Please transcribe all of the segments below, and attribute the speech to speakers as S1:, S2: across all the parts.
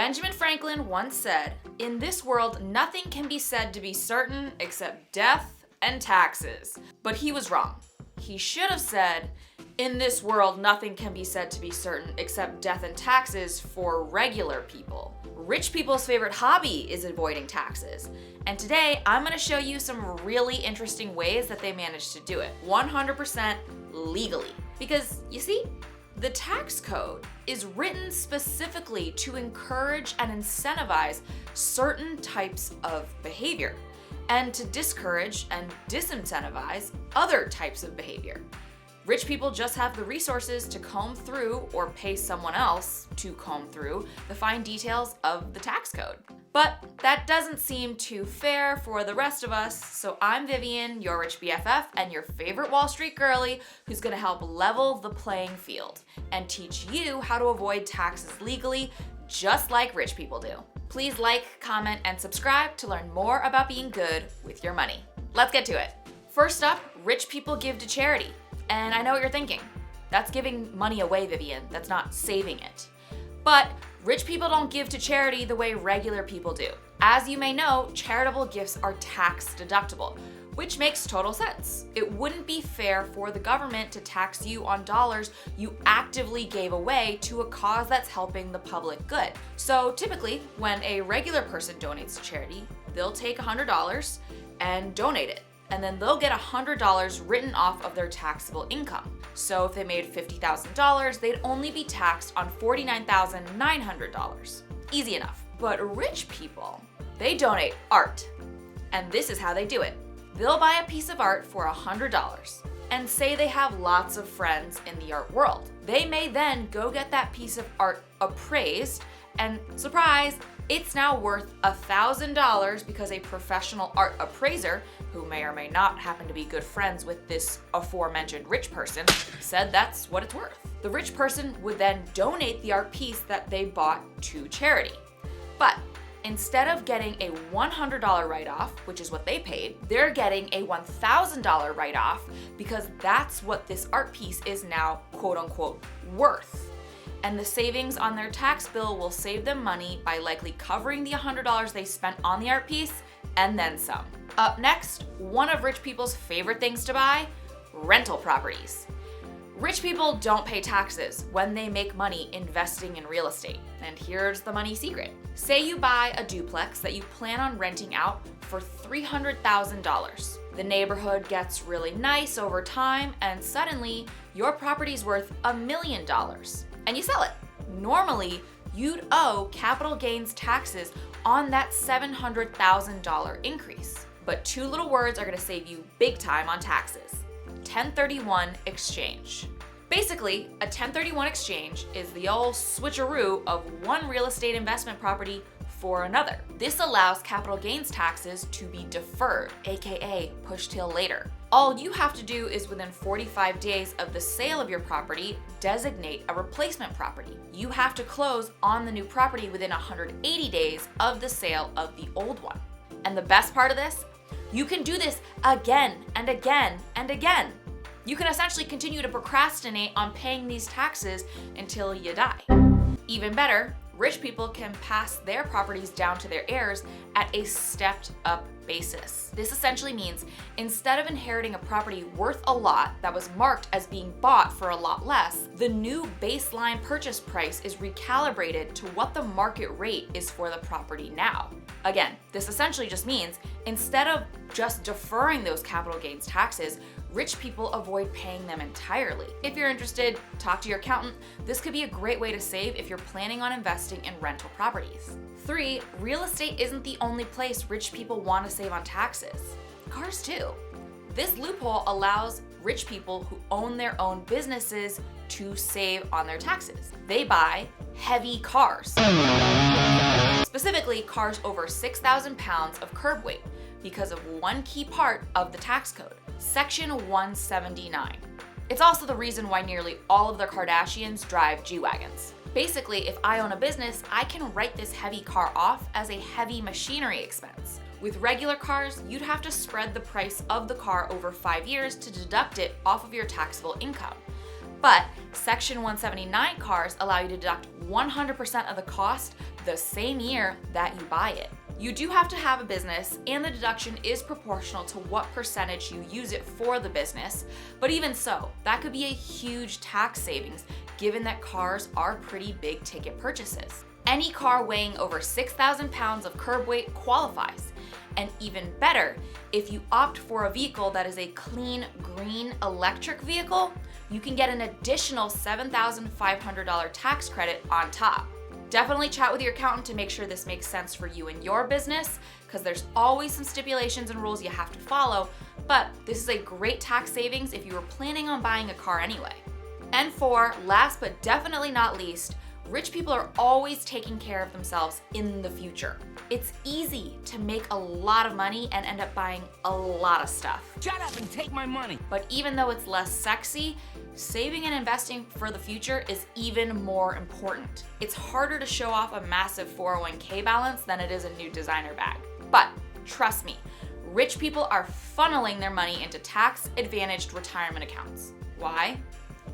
S1: Benjamin Franklin once said, "In this world, nothing can be said to be certain except death and taxes." But he was wrong. He should have said, "In this world, nothing can be said to be certain except death and taxes for regular people." Rich people's favorite hobby is avoiding taxes. And today, I'm gonna show you some really interesting ways that they manage to do it 100% legally. Because, you see, the tax code is written specifically to encourage and incentivize certain types of behavior, and to discourage and disincentivize other types of behavior. Rich people just have the resources to comb through or pay someone else to comb through the fine details of the tax code. But that doesn't seem too fair for the rest of us, so I'm Vivian, your Rich BFF, and your favorite Wall Street girly, who's gonna help level the playing field and teach you how to avoid taxes legally, just like rich people do. Please like, comment, and subscribe to learn more about being good with your money. Let's get to it. First up, rich people give to charity. And I know what you're thinking. That's giving money away, Vivian. That's not saving it. But rich people don't give to charity the way regular people do. As you may know, charitable gifts are tax deductible, which makes total sense. It wouldn't be fair for the government to tax you on dollars you actively gave away to a cause that's helping the public good. So typically, when a regular person donates to charity, they'll take $100 and donate it. And then they'll get $100 written off of their taxable income. So if they made $50,000, they'd only be taxed on $49,900. Easy enough. But rich people, they donate art. And this is how they do it. They'll buy a piece of art for $100 and say they have lots of friends in the art world. They may then go get that piece of art appraised, and surprise, it's now worth $1,000 because a professional art appraiser, who may or may not happen to be good friends with this aforementioned rich person, said that's what it's worth. The rich person would then donate the art piece that they bought to charity. But instead of getting a $100 write-off, which is what they paid, they're getting a $1,000 write-off because that's what this art piece is now quote-unquote worth. And the savings on their tax bill will save them money by likely covering the $100 they spent on the art piece and then some. Up next, one of rich people's favorite things to buy, rental properties. Rich people don't pay taxes when they make money investing in real estate. And here's the money secret. Say you buy a duplex that you plan on renting out for $300,000. The neighborhood gets really nice over time, and suddenly your property's worth $1 million. And you sell it. Normally, you'd owe capital gains taxes on that $700,000 increase. But two little words are gonna save you big time on taxes. 1031 exchange. Basically, a 1031 exchange is the old switcheroo of one real estate investment property for another. This allows capital gains taxes to be deferred, aka pushed till later. All you have to do is within 45 days of the sale of your property, designate a replacement property. You have to close on the new property within 180 days of the sale of the old one. And the best part of this, you can do this again and again and again. You can essentially continue to procrastinate on paying these taxes until you die. Even better, rich people can pass their properties down to their heirs at a stepped up basis. This essentially means instead of inheriting a property worth a lot that was marked as being bought for a lot less, the new baseline purchase price is recalibrated to what the market rate is for the property now. Again, this essentially just means instead of just deferring those capital gains taxes, rich people avoid paying them entirely. If you're interested, talk to your accountant. This could be a great way to save if you're planning on investing in rental properties. 3, real estate isn't the only place rich people want to save on taxes. Cars too. This loophole allows rich people who own their own businesses to save on their taxes. They buy heavy cars. Specifically, cars over 6,000 pounds of curb weight because of one key part of the tax code, Section 179. It's also the reason why nearly all of the Kardashians drive G-Wagons. Basically, if I own a business, I can write this heavy car off as a heavy machinery expense. With regular cars, you'd have to spread the price of the car over 5 years to deduct it off of your taxable income. But Section 179 cars allow you to deduct 100% of the cost the same year that you buy it. You do have to have a business, and the deduction is proportional to what percentage you use it for the business, but even so, that could be a huge tax savings given that cars are pretty big ticket purchases. Any car weighing over 6,000 pounds of curb weight qualifies. And even better, if you opt for a vehicle that is a clean, green, electric vehicle, you can get an additional $7,500 tax credit on top. Definitely chat with your accountant to make sure this makes sense for you and your business, because there's always some stipulations and rules you have to follow, but this is a great tax savings if you were planning on buying a car anyway. And for, last but definitely not least, rich people are always taking care of themselves in the future. It's easy to make a lot of money and end up buying a lot of stuff.
S2: Shut up and take my money.
S1: But even though it's less sexy, saving and investing for the future is even more important. It's harder to show off a massive 401k balance than it is a new designer bag. But trust me, rich people are funneling their money into tax-advantaged retirement accounts. Why?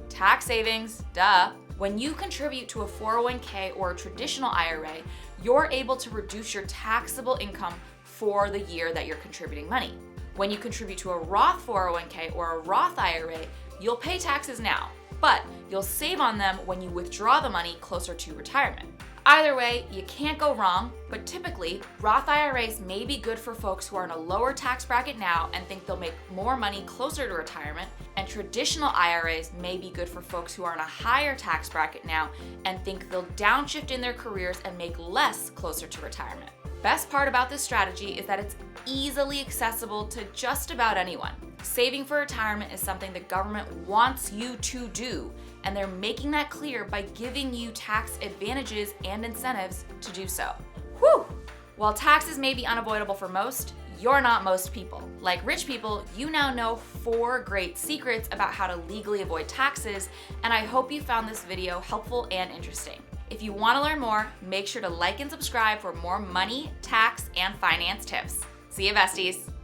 S1: Tax savings, duh. When you contribute to a 401k or a traditional IRA, you're able to reduce your taxable income for the year that you're contributing money. When you contribute to a Roth 401k or a Roth IRA, you'll pay taxes now, but you'll save on them when you withdraw the money closer to retirement. Either way, you can't go wrong, but typically, Roth IRAs may be good for folks who are in a lower tax bracket now and think they'll make more money closer to retirement, and traditional IRAs may be good for folks who are in a higher tax bracket now and think they'll downshift in their careers and make less closer to retirement. Best part about this strategy is that it's easily accessible to just about anyone. Saving for retirement is something the government wants you to do, and they're making that clear by giving you tax advantages and incentives to do so. Whew! While taxes may be unavoidable for most, you're not most people. Like rich people, you now know 4 great secrets about how to legally avoid taxes, and I hope you found this video helpful and interesting. If you want to learn more, make sure to like and subscribe for more money, tax, and finance tips. See you, besties.